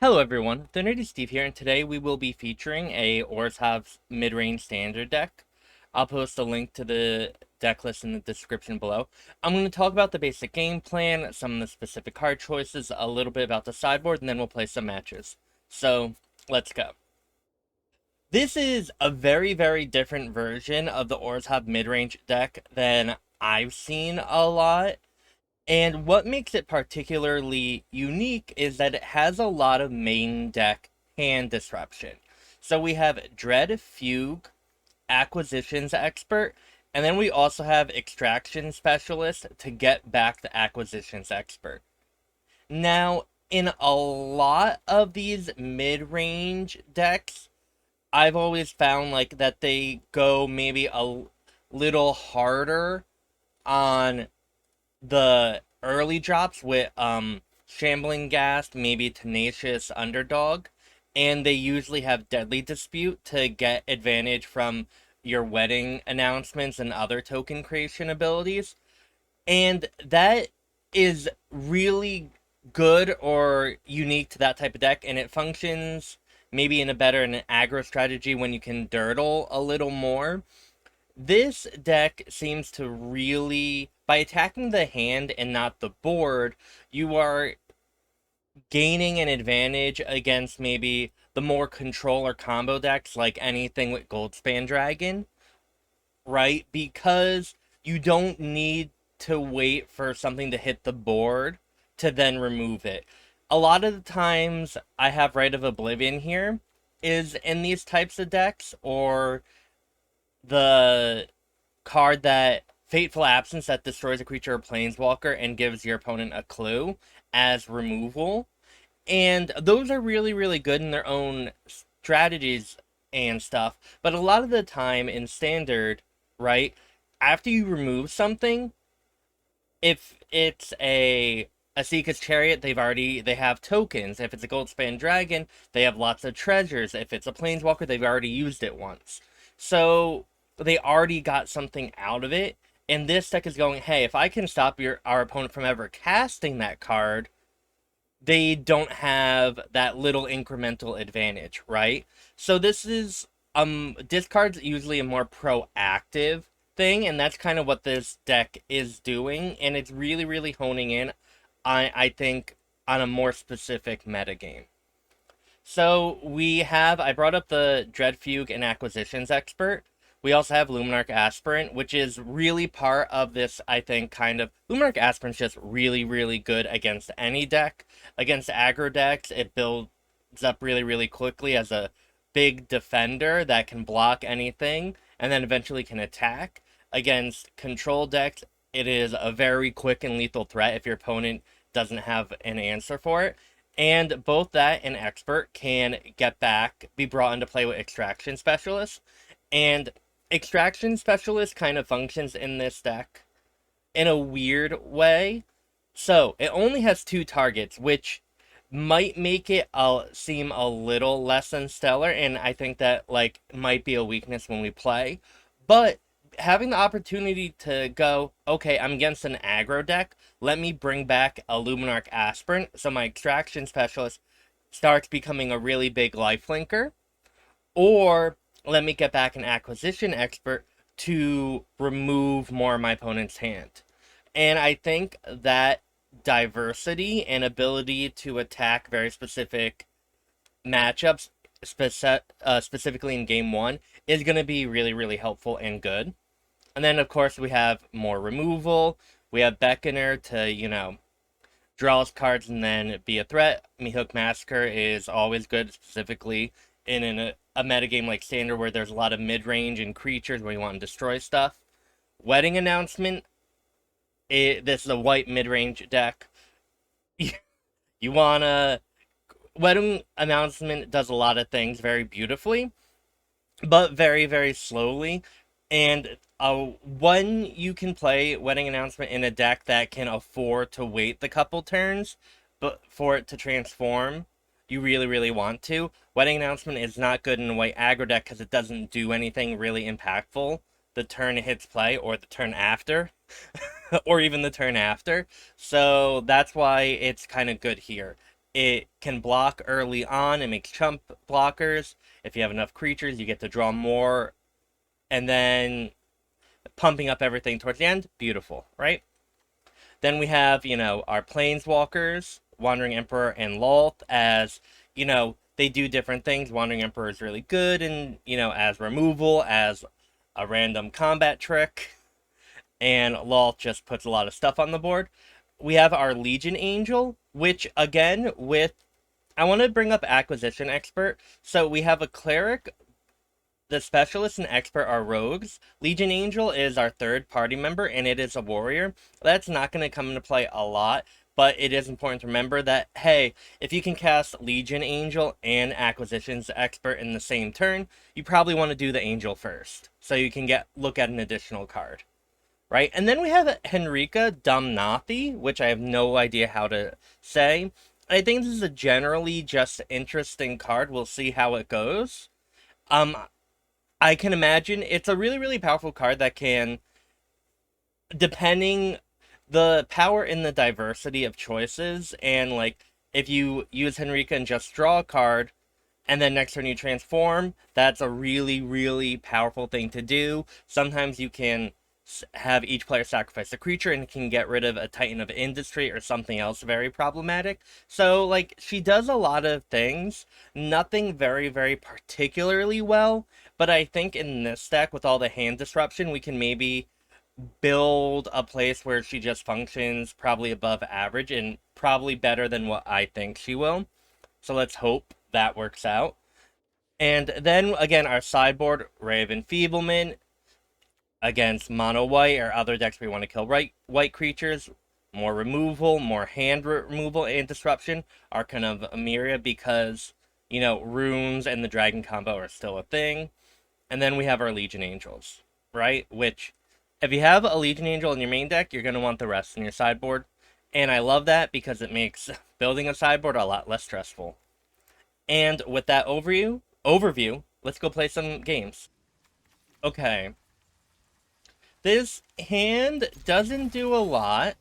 Hello everyone, the Nerdy Steve here, and today we will be featuring a Orzhov mid-range standard deck. I'll post a link to the deck list in the description below. I'm going to talk about the basic game plan, some of the specific card choices, a little bit about the sideboard, and then we'll play some matches. So, let's go. This is a very different version of the Orzhov mid-range deck than I've seen a lot. And what makes it particularly unique is that it has a lot of main deck hand disruption. So we have Dread Fugue, Acquisitions Expert, and then we also have Extraction Specialist to get back the Acquisitions Expert. Now, in a lot of these mid-range decks, I've always found like that they go maybe a little harder on the early drops with Shambling Ghast, maybe Tenacious Underdog, and they usually have Deadly Dispute to get advantage from your wedding announcements and other token creation abilities. And that is really good or unique to that type of deck, and it functions maybe in a better and an aggro strategy when you can dirtle a little more. This deck seems to really, by attacking the hand and not the board, you are gaining an advantage against maybe the more control or combo decks like anything with Goldspan Dragon, right? Because you don't need to wait for something to hit the board to then remove it. A lot of the times I have Rite of Oblivion here is in these types of decks, or the card that Fateful Absence that destroys a creature or planeswalker and gives your opponent a clue as removal. And those are really good in their own strategies and stuff. But a lot of the time in standard, right, after you remove something, if it's a Asika's Chariot, they have tokens. If it's a Goldspan Dragon, they have lots of treasures. If it's a Planeswalker, they've already used it once. So they already got something out of it. And this deck is going, hey, if I can stop our opponent from ever casting that card, they don't have that little incremental advantage, right? So this is discard's usually a more proactive thing, and that's kind of what this deck is doing, and it's really honing in, I think, on a more specific metagame. So I brought up the Dread Fugue and Acquisitions Expert. We also have Luminarch Aspirant, which is really part of this, I think, kind of. Luminarch Aspirant's just really good against any deck. Against aggro decks, it builds up really quickly as a big defender that can block anything and then eventually can attack. Against control decks, it is a very quick and lethal threat if your opponent doesn't have an answer for it. And both that and Expert can be brought into play with Extraction Specialist. And Extraction Specialist kind of functions in this deck in a weird way. So, it only has two targets, which might make it seem a little less than stellar, and I think that, like, might be a weakness when we play. But having the opportunity to go, okay, I'm against an aggro deck, let me bring back a Luminarch Aspirant, so my Extraction Specialist starts becoming a really big lifelinker, or let me get back an Acquisition Expert to remove more of my opponent's hand. And I think that diversity and ability to attack very specific matchups, specifically in game one, is going to be really helpful and good. And then, of course, we have more removal. We have Beckoner to, draw us cards and then be a threat. Meathook Massacre is always good, specifically in a metagame like Standard where there's a lot of mid-range and creatures where you want to destroy stuff. Wedding Announcement, this is a white mid-range deck. You wanna... Wedding Announcement does a lot of things very beautifully, but very slowly. And when you can play Wedding Announcement in a deck that can afford to wait the couple turns, but for it to transform, you really want to. Wedding Announcement is not good in a white aggro deck because it doesn't do anything really impactful the turn it hits play or the turn after, or even the turn after. So that's why it's kind of good here. It can block early on. It makes chump blockers. If you have enough creatures, you get to draw more. And then pumping up everything towards the end. Beautiful, right? Then we have, our Planeswalkers, Wandering Emperor and Lolth, as, they do different things. Wandering Emperor is really good, and, as removal, as a random combat trick, and Lolth just puts a lot of stuff on the board. We have our Legion Angel, which, again, I want to bring up Acquisition Expert. So we have a Cleric. The specialist and expert are rogues. Legion Angel is our third party member, and it is a warrior. That's not going to come into play a lot, but it is important to remember that, hey, if you can cast Legion Angel and Acquisitions Expert in the same turn, you probably want to do the Angel first, so you can look at an additional card, right? And then we have Henrika Domnathi, which I have no idea how to say. I think this is a generally just interesting card. We'll see how it goes. I can imagine it's a really, really powerful card that can, depending the power in the diversity of choices, and like if you use Henrika and just draw a card, and then next turn you transform, that's a really, really powerful thing to do. Sometimes you can have each player sacrifice a creature and can get rid of a Titan of Industry or something else very problematic. So, like, she does a lot of things. Nothing very, very particularly well, but I think in this deck, with all the hand disruption, we can maybe build a place where she just functions probably above average and probably better than what I think she will. So let's hope that works out. And then again, our sideboard, Ray of Enfeeblement, against mono white or other decks where you want to kill white creatures. More removal, more hand removal and disruption. Archon of Emeria, because, runes and the dragon combo are still a thing. And then we have our Legion Angels, right? Which, if you have a Legion Angel in your main deck, you're going to want the rest in your sideboard. And I love that because it makes building a sideboard a lot less stressful. And with that overview, let's go play some games. Okay. This hand doesn't do a lot.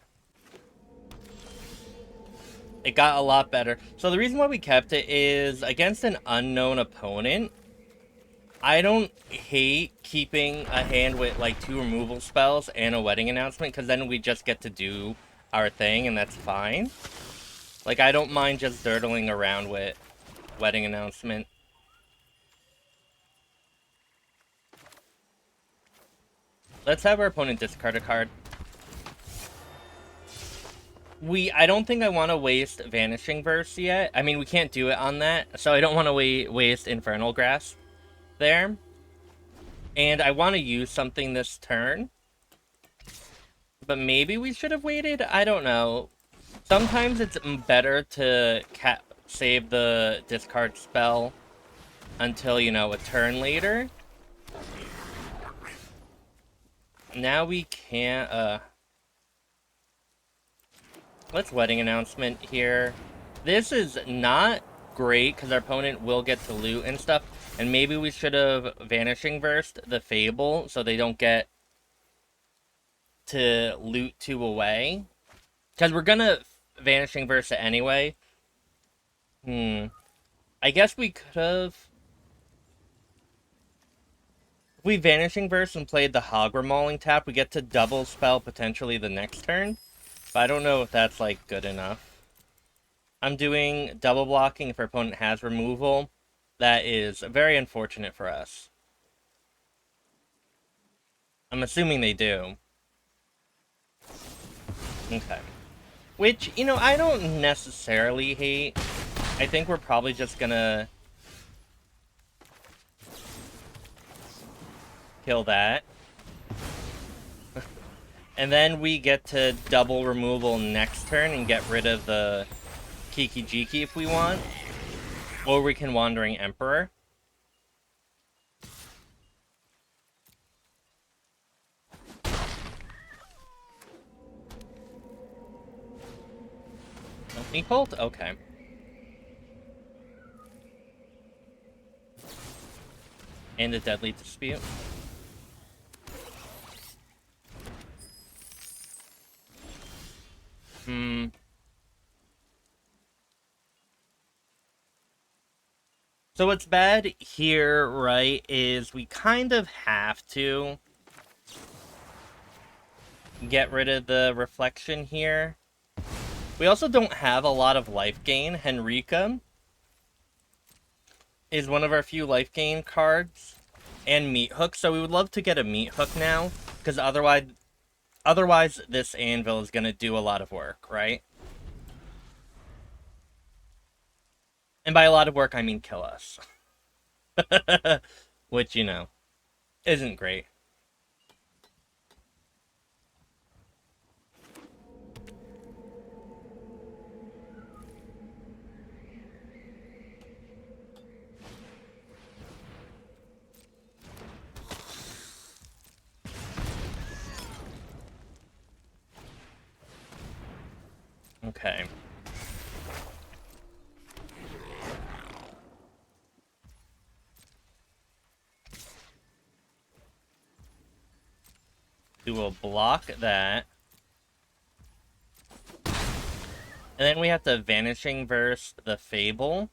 It got a lot better. So the reason why we kept it is against an unknown opponent. I don't hate keeping a hand with like 2 removal spells and a wedding announcement, because then we just get to do our thing and that's fine. Like, I don't mind just dirtling around with wedding announcement. Let's have our opponent discard a card. I don't think I want to waste Vanishing Verse yet. I mean, we can't do it on that, so I don't want to waste Infernal Grasp there. And I want to use something this turn. But maybe we should have waited? I don't know. Sometimes it's better to save the discard spell until, a turn later. Now we can't, let's wedding announcement here. This is not great because our opponent will get to loot and stuff. And maybe we should have Vanishing Versed the Fable so they don't get to loot 2 away. Because we're gonna Vanishing Verse it anyway. I guess we could have... If we Vanishing Verse and played the Hagra Mauling tap, we get to double spell potentially the next turn. But I don't know if that's, like, good enough. I'm doing double blocking if our opponent has removal. That is very unfortunate for us. I'm assuming they do. Okay. Which, I don't necessarily hate. I think we're probably just gonna kill that. And then we get to double removal next turn and get rid of the Kiki Jiki if we want. Or we can Wandering Emperor. Opening Bolt? Okay. And a Deadly Dispute. So what's bad here, right, is we kind of have to get rid of the reflection here. We also don't have a lot of life gain. Henrika is one of our few life gain cards. And Meathook, so we would love to get a Meathook now, because otherwise this anvil is going to do a lot of work, right? And by a lot of work, I mean kill us. Which, you know, isn't great. Okay. We will block that. And then we have to Vanishing Verse the Fable.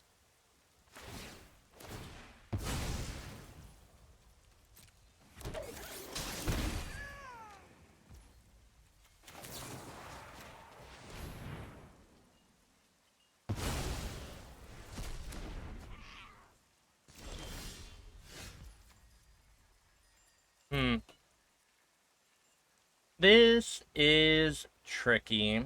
This is tricky.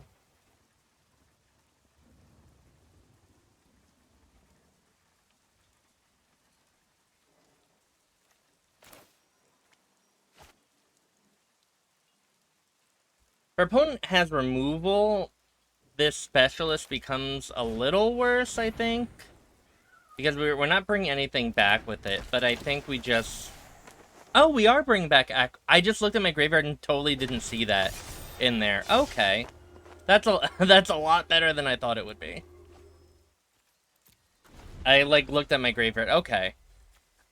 Our opponent has removal. This specialist becomes a little worse, I think. Because we're not bringing anything back with it, but I think we just... Oh, we are bringing back... I just looked at my graveyard and totally didn't see that in there. Okay. That's a lot better than I thought it would be. I, like, looked at my graveyard. Okay.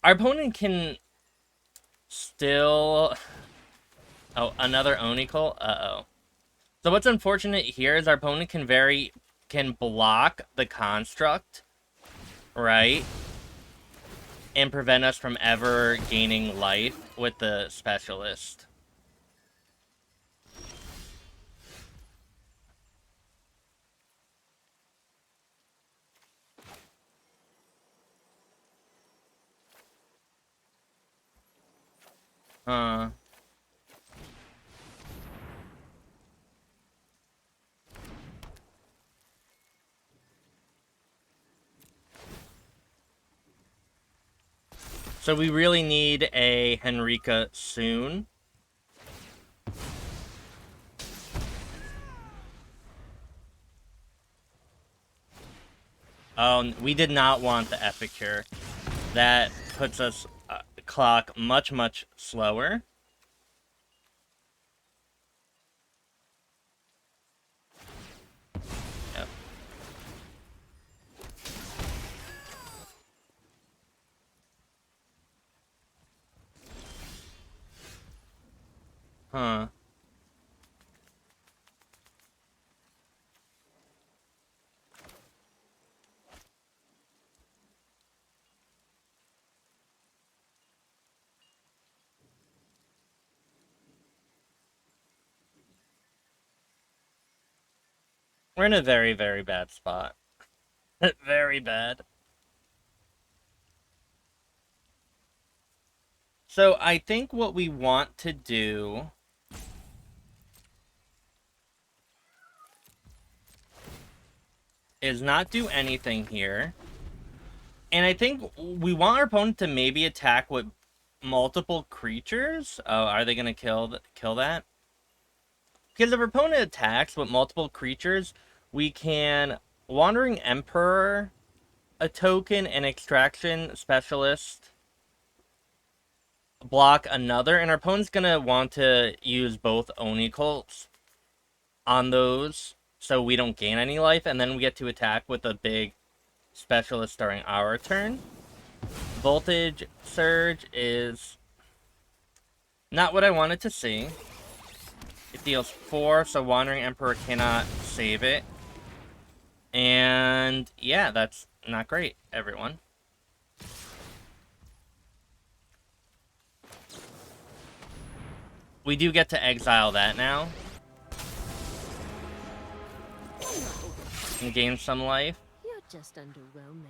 Our opponent can still... Oh, another Onicle? Uh-oh. So what's unfortunate here is our opponent can block the construct, right? And prevent us from ever gaining life with the specialist. Huh. So we really need a Henrika soon. Oh, we did not want the Epicure. That puts us clock much, much slower. Yep. Huh. We're in a very, very bad spot. Very bad. So I think what we want to do is not do anything here. And I think we want our opponent to maybe attack with multiple creatures. Oh, are they going to kill that? Because if our opponent attacks with multiple creatures, we can Wandering Emperor a token and Extraction Specialist block another, and our opponent's going to want to use both Oni Cults on those so we don't gain any life, and then we get to attack with a big specialist during our turn. Voltage Surge is not what I wanted to see. It deals 4, so Wandering Emperor cannot save it. And yeah, that's not great, everyone. We do get to exile that now. And gain some life. You're just underwhelming.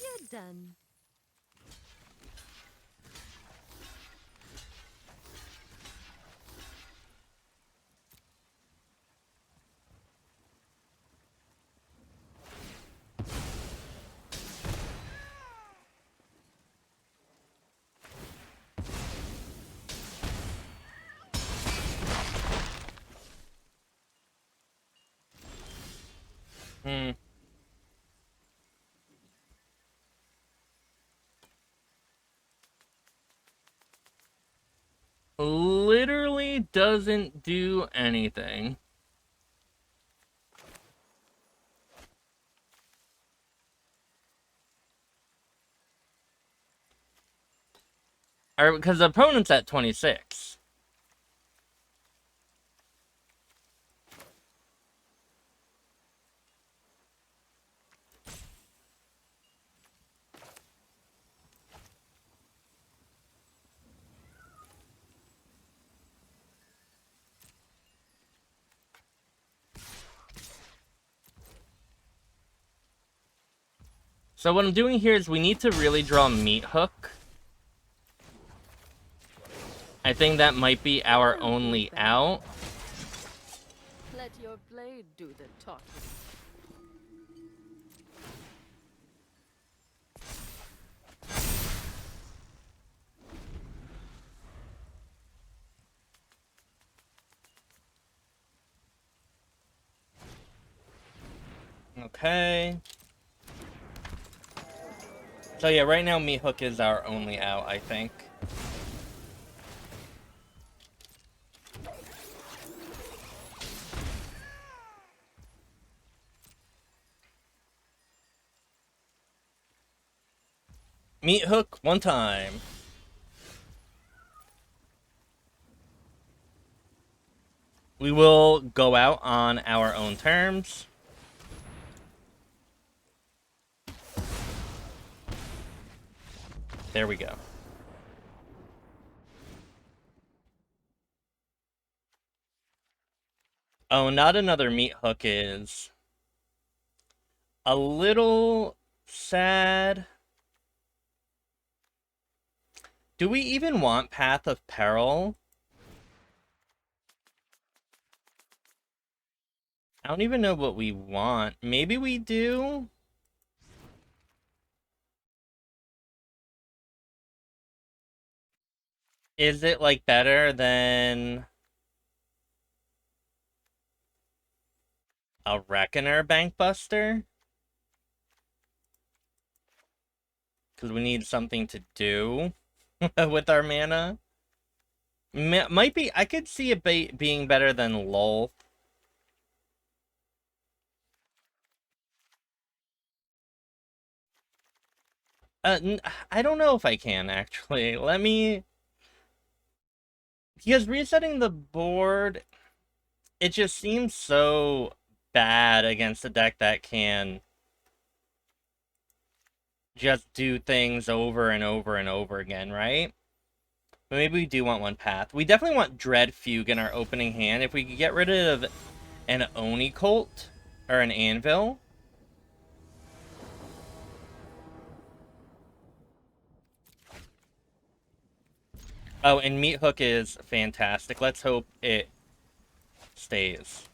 You're done. Literally doesn't do anything. Or because the opponent's at 26. So what I'm doing here is we need to really draw Meathook. I think that might be our only out. Let your blade do the talking. Okay. So yeah, right now Meathook is our only out, I think. Meathook one time. We will go out on our own terms. There we go. Oh, not another Meathook is a little sad. Do we even want Path of Peril? I don't even know what we want. Maybe we do? Is it, like, better than a Reckoner Bankbuster? Because we need something to do with our mana. Might be, I could see it being better than Lolth. I don't know if I can, actually. Let me... Because resetting the board, it just seems so bad against a deck that can just do things over and over and over again, right? But maybe we do want one path. We definitely want Dread Fugue in our opening hand. If we could get rid of an Oni Colt or an Anvil. Oh, and Meathook is fantastic. Let's hope it stays.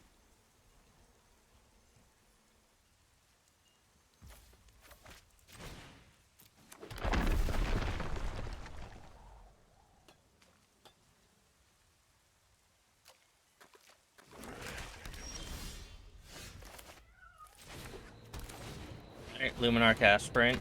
Alright, Luminarch Aspirant.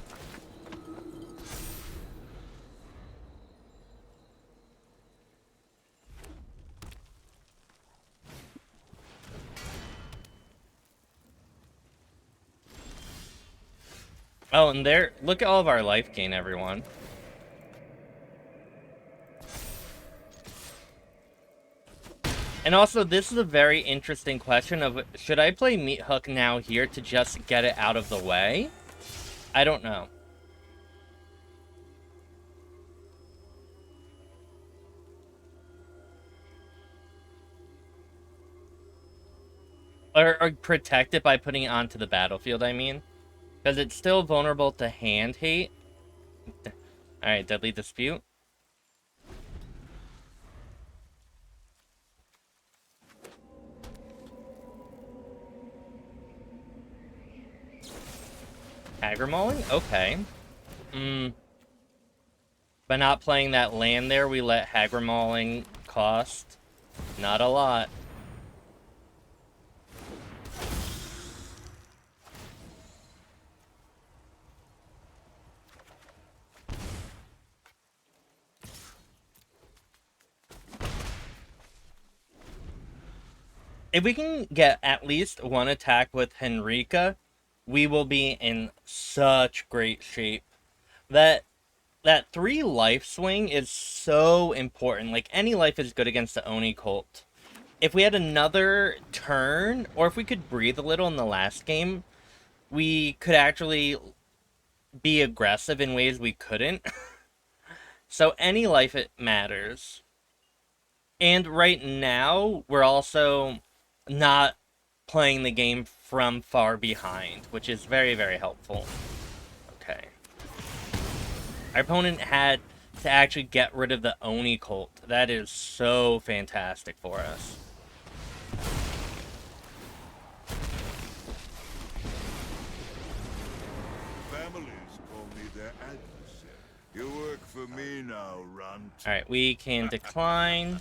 Oh, and there, look at all of our life gain, everyone. And also, this is a very interesting question of, should I play Meathook now here to just get it out of the way? I don't know. Or protect it by putting it onto the battlefield, I mean. Because it's still vulnerable to hand hate. Alright, Deadly Dispute. Hagra Mauling? Okay. By not playing that land there, we let Hagra Mauling cost not a lot. If we can get at least one attack with Henrika, we will be in such great shape. That 3 life swing is so important. Like, any life is good against the Oni cult. If we had another turn, or if we could breathe a little in the last game, we could actually be aggressive in ways we couldn't. So any life, it matters. And right now, we're also not playing the game from far behind, which is very, very helpful. Okay. Our opponent had to actually get rid of the Oni cult. That is so fantastic for us. Families call me their adversary. You work for me now, Runt. Alright, we can decline.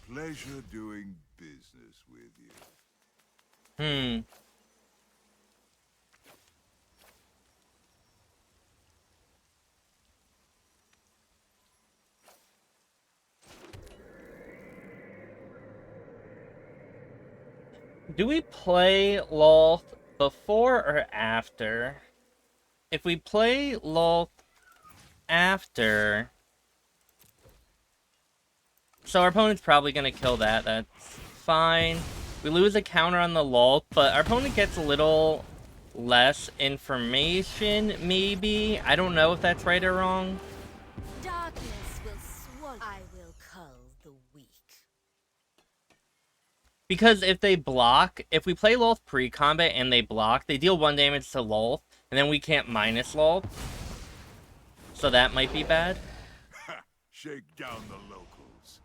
Pleasure doing business with you. Do we play Lolth before or after? If we play Lolth after... So our opponent's probably going to kill that. That's fine. We lose a counter on the Lolth, but our opponent gets a little less information, maybe? I don't know if that's right or wrong. Darkness will swallow. I will cull the weak. Because if they block, if we play Lolth pre-combat and they block, they deal 1 damage to Lolth, and then we can't minus Lolth. So that might be bad. Shake down the locals.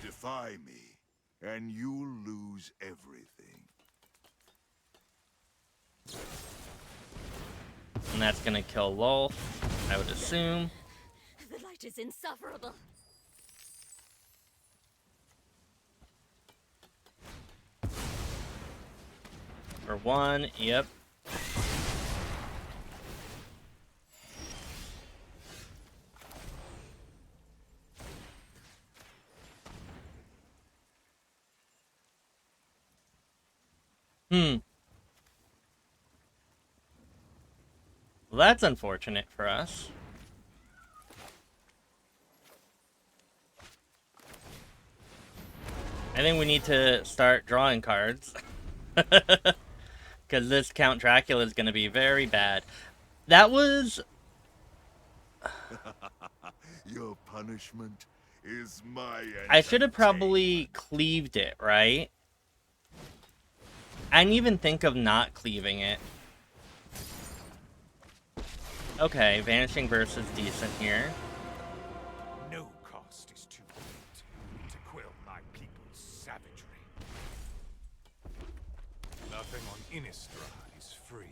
Defy me, and you'll lose everything. And that's gonna kill Lolth, I would assume. The light is insufferable. For 1, yep. Well, that's unfortunate for us. I think we need to start drawing cards. Because this Count Dracula is going to be very bad. That was... Your punishment is my I should have probably cleaved it, right? I didn't even think of not cleaving it. Okay, Vanishing Verse is decent here. No cost is too great to quell my people's savagery. Nothing on Innistrad is free.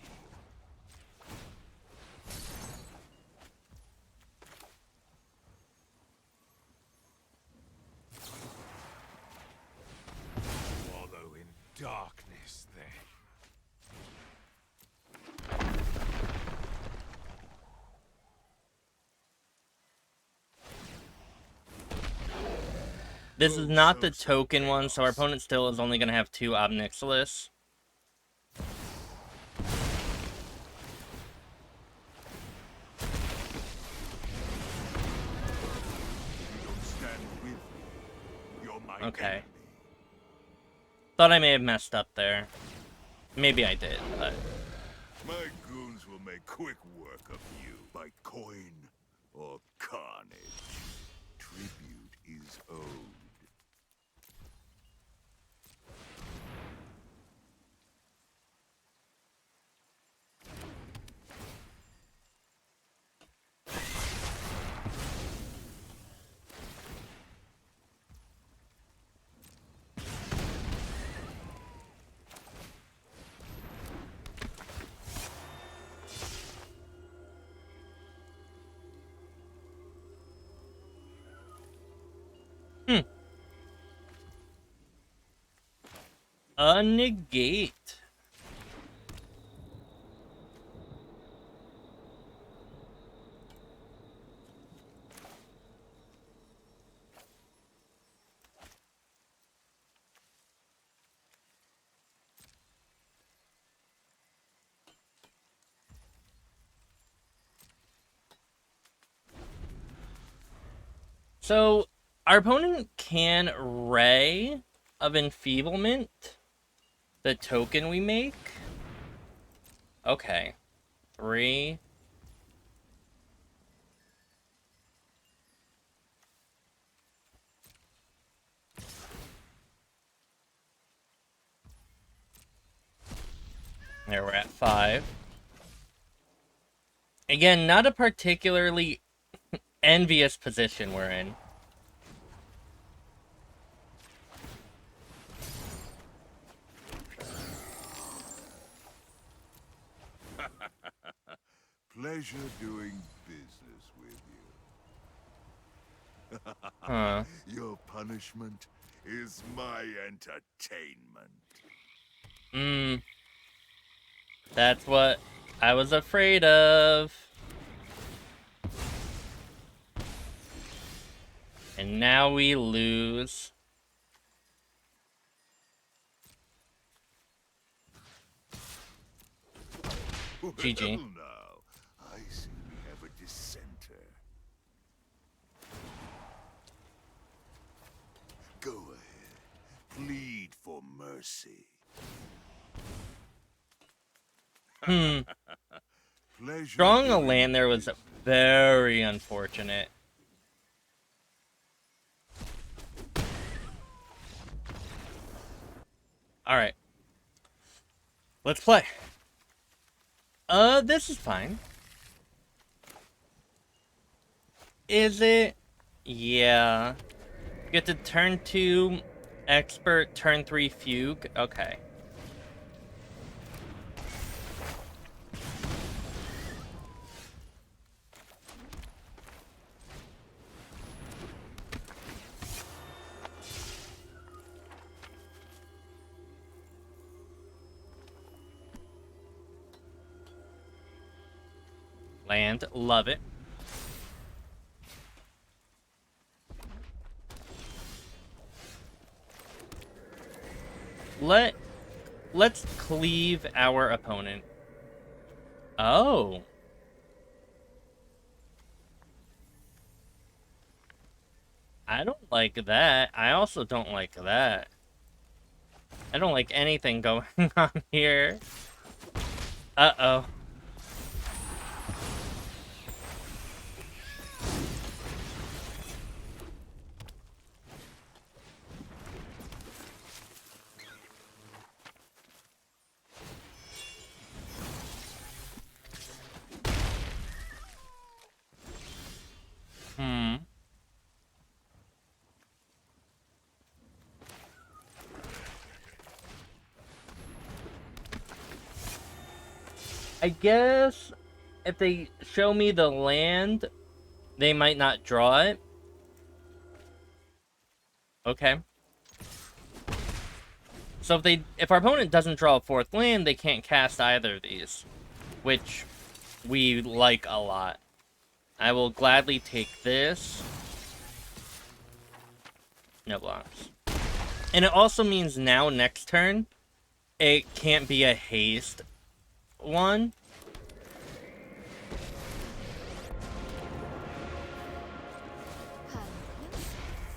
Wallow in darkness, then. This is not the token one, so our opponent still is only going to have 2 Ob Nixilis. Okay. Thought I may have messed up there. Maybe I did, but... My goons will make quick work of you by coin or carnage. Tribute is owed. A negate. So, our opponent can Ray of Enfeeblement, the token we make. Okay. 3. There, we're at 5. Again, not a particularly envious position we're in. Pleasure doing business with you. Huh. Your punishment is my entertainment. That's what I was afraid of. And now we lose. GG. Well now, I see we have a dissenter. Go ahead, plead for mercy. Pleasure Drawing a doing land there was business. very unfortunate. Alright. Let's play. This is fine. Is it? Yeah. You get to turn 2 Expert, turn 3 Fugue. Okay. Land, love it. Let's cleave our opponent. Oh. I don't like that. I also don't like that. I don't like anything going on here. Uh-oh. I guess if they show me the land, they might not draw it. Okay. So if our opponent doesn't draw a 4th land, they can't cast either of these, which we like a lot. I will gladly take this. No blocks. And it also means now, next turn, it can't be a haste one.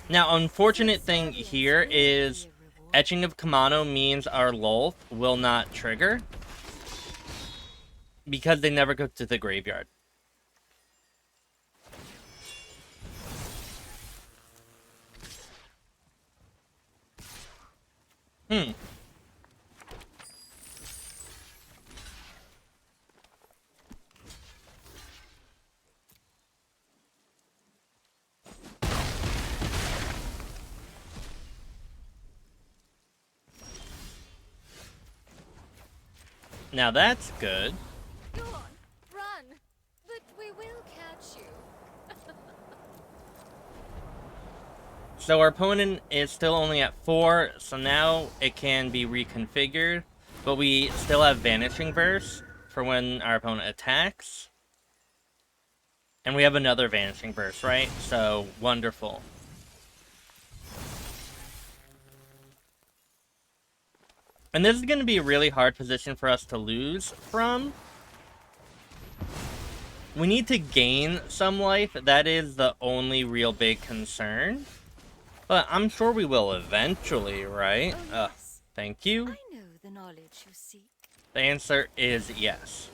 Now, unfortunate thing here is Etching of Kamano means our Lolth will not trigger because they never go to the graveyard. Now that's good. Go on, run, but we will catch you. So our opponent is still only at 4, so now it can be reconfigured. But we still have Vanishing Verse for when our opponent attacks. And we have another Vanishing Verse, right? So, wonderful. And this is going to be a really hard position for us to lose from. We need to gain some life. That is the only real big concern. But I'm sure we will eventually, right? Oh, yes. Thank you. I know the knowledge you seek. The answer is yes.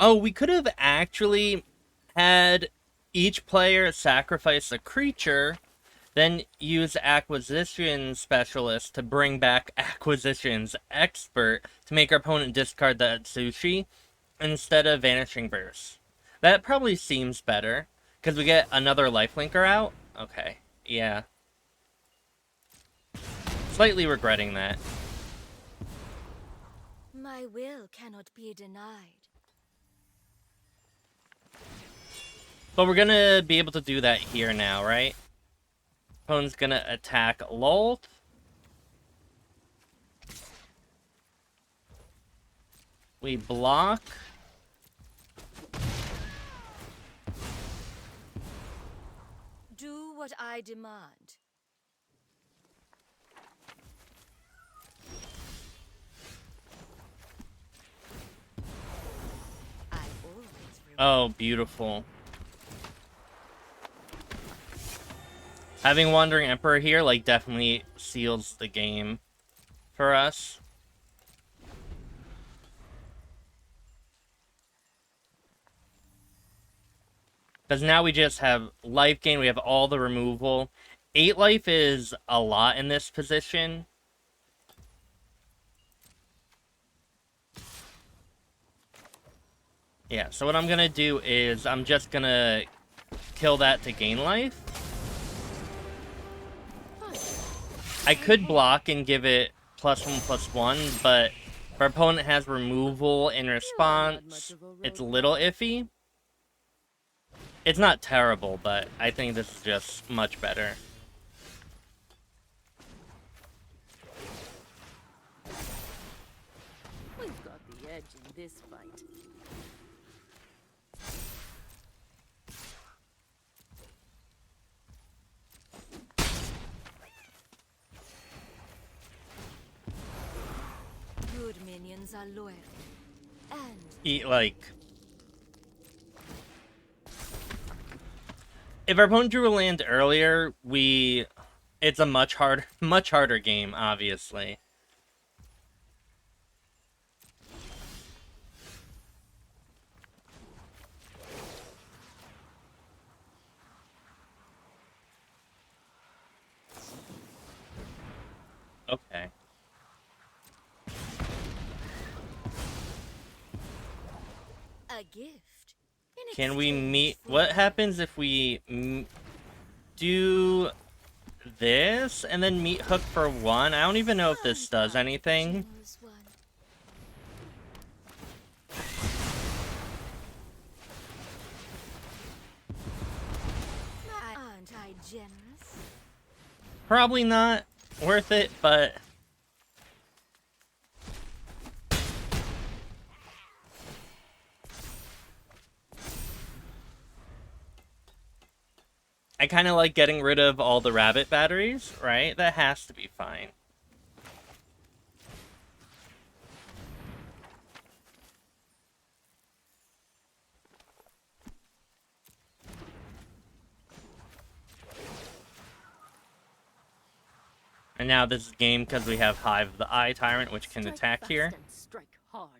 Oh, we could have actually had each player sacrifice a creature, then use Acquisition Specialist to bring back Acquisitions Expert to make our opponent discard that sushi instead of Vanishing Verse. That probably seems better, because we get another lifelinker out. Okay, yeah. Slightly regretting that. My will cannot be denied. But we're gonna be able to do that here now, right? Opponent's gonna attack Lolth. We block. Do what I demand. I always reward. Oh, beautiful. Having Wandering Emperor here, like, definitely seals the game for us. Because now we just have life gain, we have all the removal. 8 life is a lot in this position. Yeah, so what I'm gonna do is I'm just gonna kill that to gain life. I could block and give it +1/+1, but if our opponent has removal in response, it's a little iffy. It's not terrible, but I think this is just much better. We've got the edge in this fight. Good minions are loyal. And Like, if our opponent drew a land earlier, it's a much harder game, obviously. Okay. a gift. In Can we exchange meet? for- What happens if we do this and then Meathook for 1? I don't even know if this does anything. Generous one. Aren't I generous? Probably not worth it, but I kind of like getting rid of all the rabbit batteries, right? That has to be fine. And now this is game because we have Hive the Eye Tyrant, which can Strike attack fast here. and strike hard.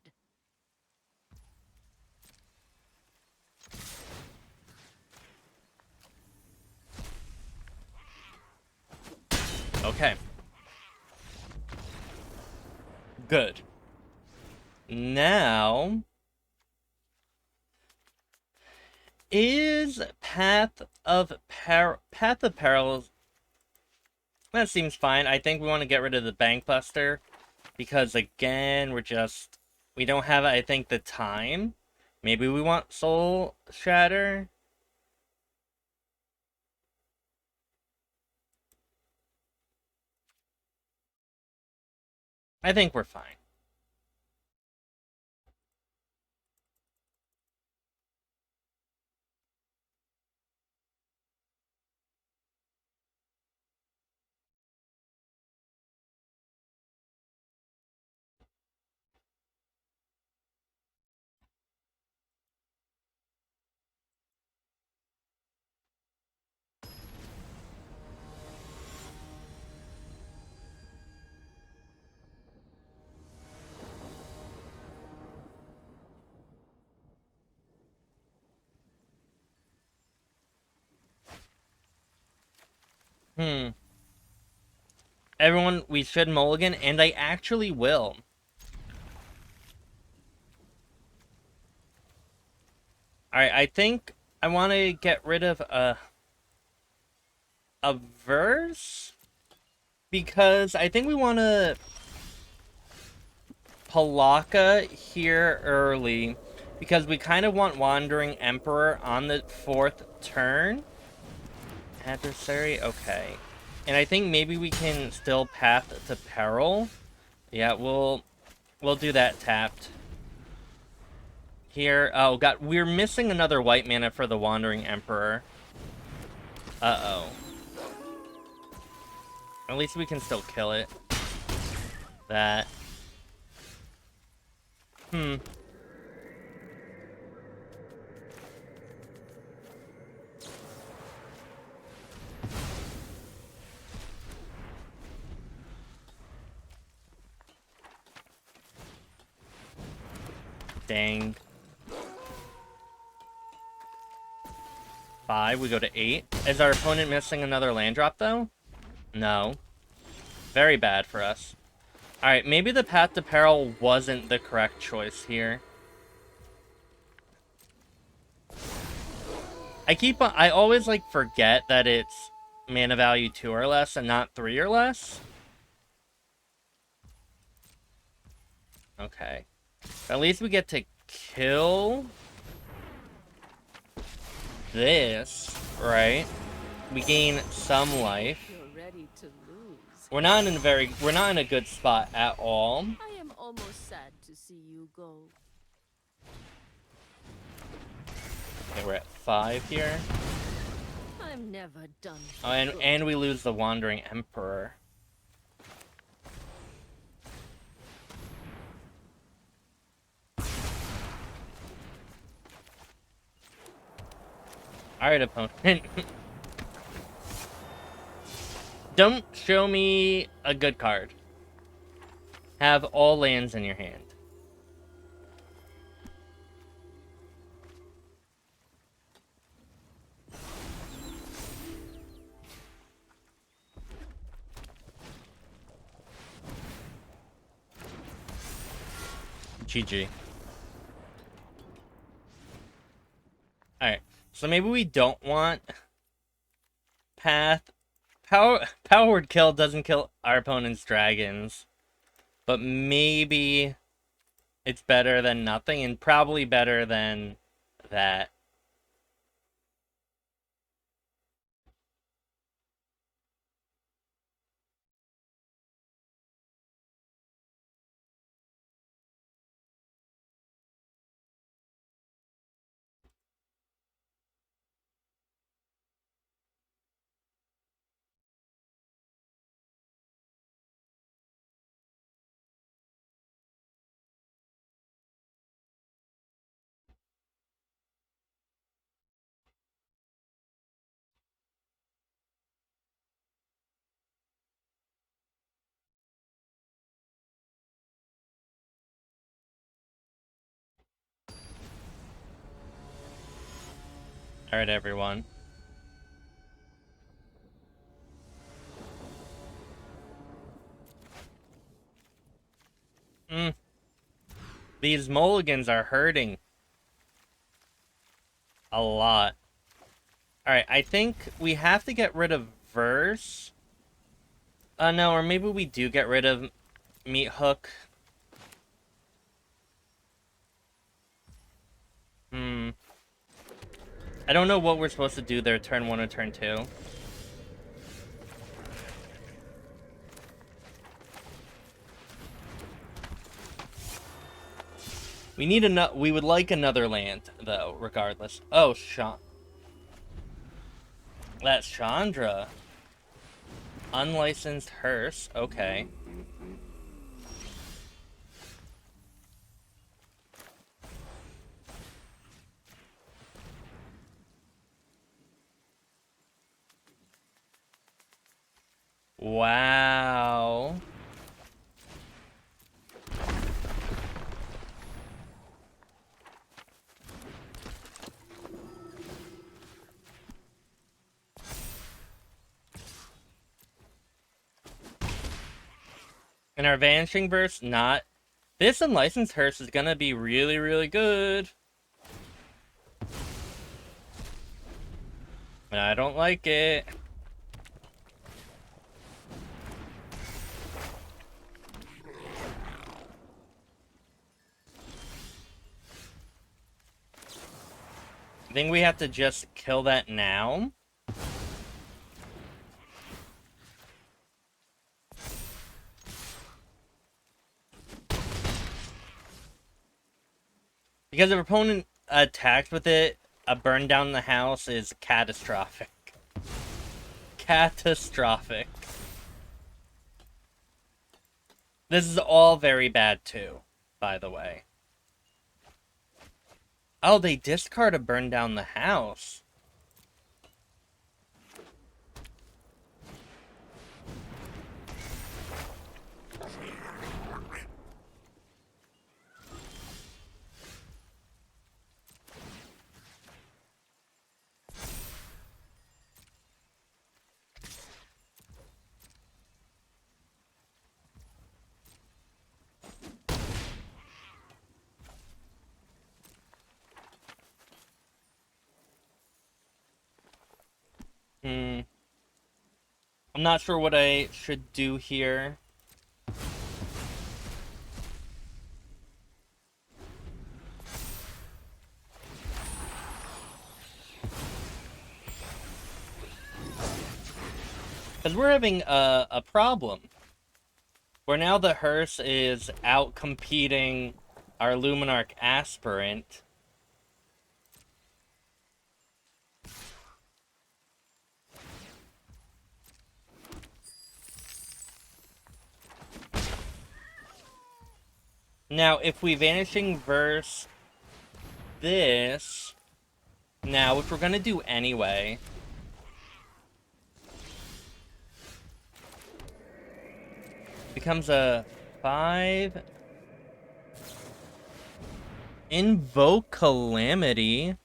Okay. Good. Now, is Path of Peril? That seems fine. I think we want to get rid of the Bankbuster Because, again, we don't have, I think, the time. Maybe we want Soul Shatter? I think we're fine. Everyone, we should mulligan, and I actually will. Alright, I think I want to get rid of a verse, because I think we want to Pelakka here early, because we kind of want Wandering Emperor on the 4th turn. Adversary, okay. And I think maybe we can still Path to Peril. Yeah, we'll do that tapped. Here, oh god, we're missing another white mana for the Wandering Emperor. Uh-oh. At least we can still kill it. That. Dang. 5, we go to 8. Is our opponent missing another land drop, though? No. Very bad for us. Alright, maybe the Path to Peril wasn't the correct choice here. I always, like, forget that it's mana value 2 or less and not 3 or less. Okay. At least we get to kill this, right? We gain some life. You're ready to lose. We're not in a good spot at all. I am almost sad to see you go. Okay, we're at 5 here. I'm never done. Oh, and we lose the Wandering Emperor. Alright, opponent. Don't show me a good card. Have all lands in your hand. GG. Alright, so maybe we don't want Path. Powered Kill doesn't kill our opponent's dragons. But maybe it's better than nothing, and probably better than that. Alright, everyone. These mulligans are hurting. A lot. Alright, I think we have to get rid of Verse. No, or maybe we do get rid of Meathook. I don't know what we're supposed to do there, turn 1 or turn 2. We would like another land, though, regardless. Oh, that's Chandra. Unlicensed hearse, okay. Wow. And our Vanishing Verse, not. This Unlicensed Hearse is gonna be really, really good. And I don't like it. I think we have to just kill that now. Because if our opponent attacks with it, a burn down the house is catastrophic. Catastrophic. This is all very bad too, by the way. Oh, they discard a burn down the house. I'm not sure what I should do here. Because we're having a problem. Where now the hearse is out competing our Luminarch Aspirant. Now, if we Vanishing Verse this now, which we're gonna do anyway. Becomes a 5. Invoke Calamity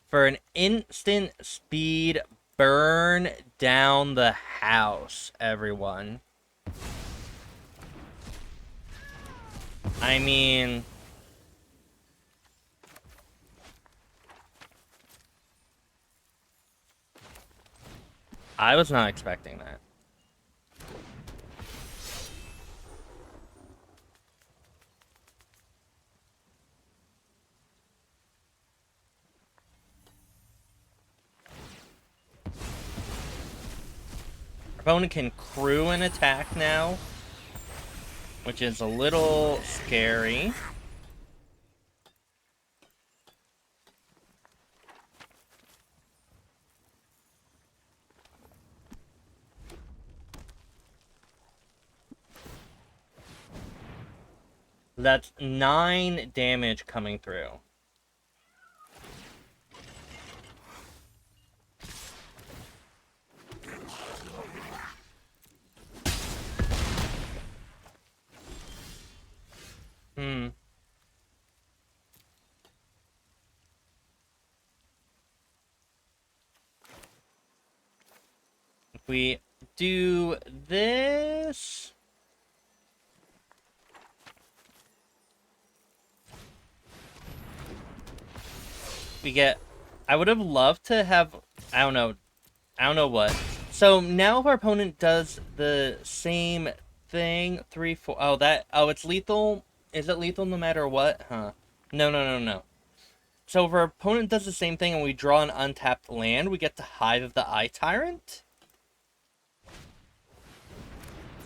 for an instant speed burn down the house, everyone. I mean, I was not expecting that. Opponent can crew an attack now, which is a little scary. That's 9 damage coming through. If we do this... we get... I would have loved to have... I don't know what. So now if our opponent does the same thing. 3, 4. Oh, that. Oh, it's lethal. Is it lethal no matter what? Huh. No, no, no, no. So if our opponent does the same thing and we draw an untapped land, we get to Hive of the Eye Tyrant.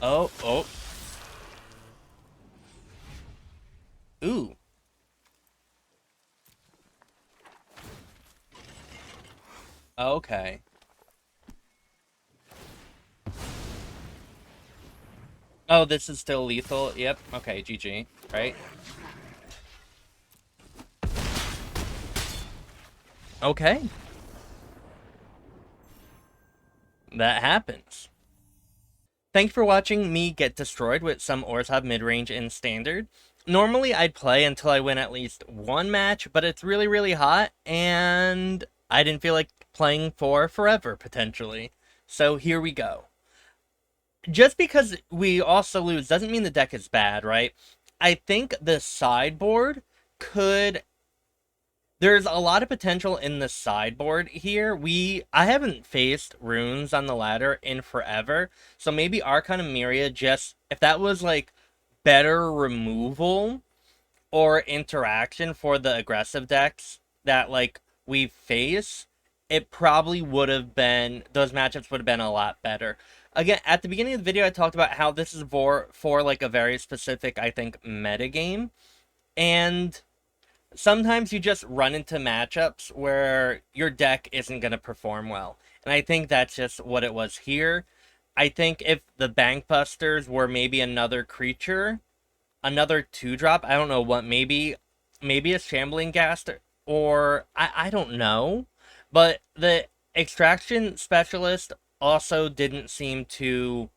Oh, oh. Ooh. Okay. Oh, this is still lethal. Yep. Okay, GG. Right? Okay. That happens. Thank you for watching me get destroyed with some Orzhov midrange in Standard. Normally, I'd play until I win at least one match, but it's really, really hot, and I didn't feel like playing for forever, potentially. So here we go. Just because we also lose doesn't mean the deck is bad, right? I think the sideboard could... There's a lot of potential in the sideboard here. I haven't faced runes on the ladder in forever, so maybe Archon of Emeria just... If that was, like, better removal or interaction for the aggressive decks that, like, we face, it probably would have been... Those matchups would have been a lot better. Again, at the beginning of the video, I talked about how this is for like, a very specific, I think, metagame. And sometimes you just run into matchups where your deck isn't going to perform well. And I think that's just what it was here. I think if the Bankbusters were maybe another creature, another 2-drop, I don't know what, maybe a Shambling Ghast, or I don't know. But the Extraction Specialist also didn't seem to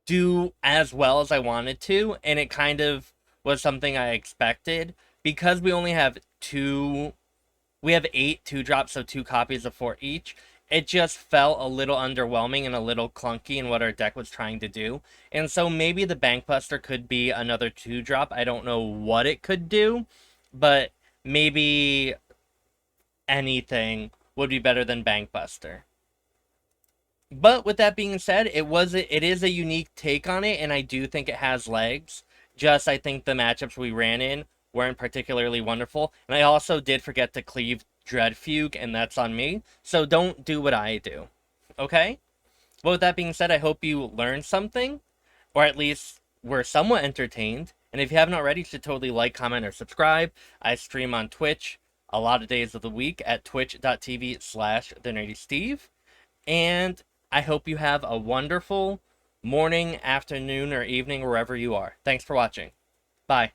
do as well as I wanted to, and it kind of was something I expected. Because we only have we have 8 2-drops, so 2 copies of 4 each. It just felt a little underwhelming and a little clunky in what our deck was trying to do. And so maybe the Bankbuster could be another 2-drop. I don't know what it could do, but maybe anything would be better than Bankbuster. But with that being said, it is a unique take on it, and I do think it has legs. Just, I think the matchups we ran in weren't particularly wonderful. And I also did forget to cleave Dread Fugue, and that's on me. So don't do what I do. Okay? But with that being said, I hope you learned something, or at least were somewhat entertained. And if you haven't already, you should totally like, comment, or subscribe. I stream on Twitch a lot of days of the week at twitch.tv/TheNerdySteve. And I hope you have a wonderful morning, afternoon, or evening wherever you are. Thanks for watching. Bye.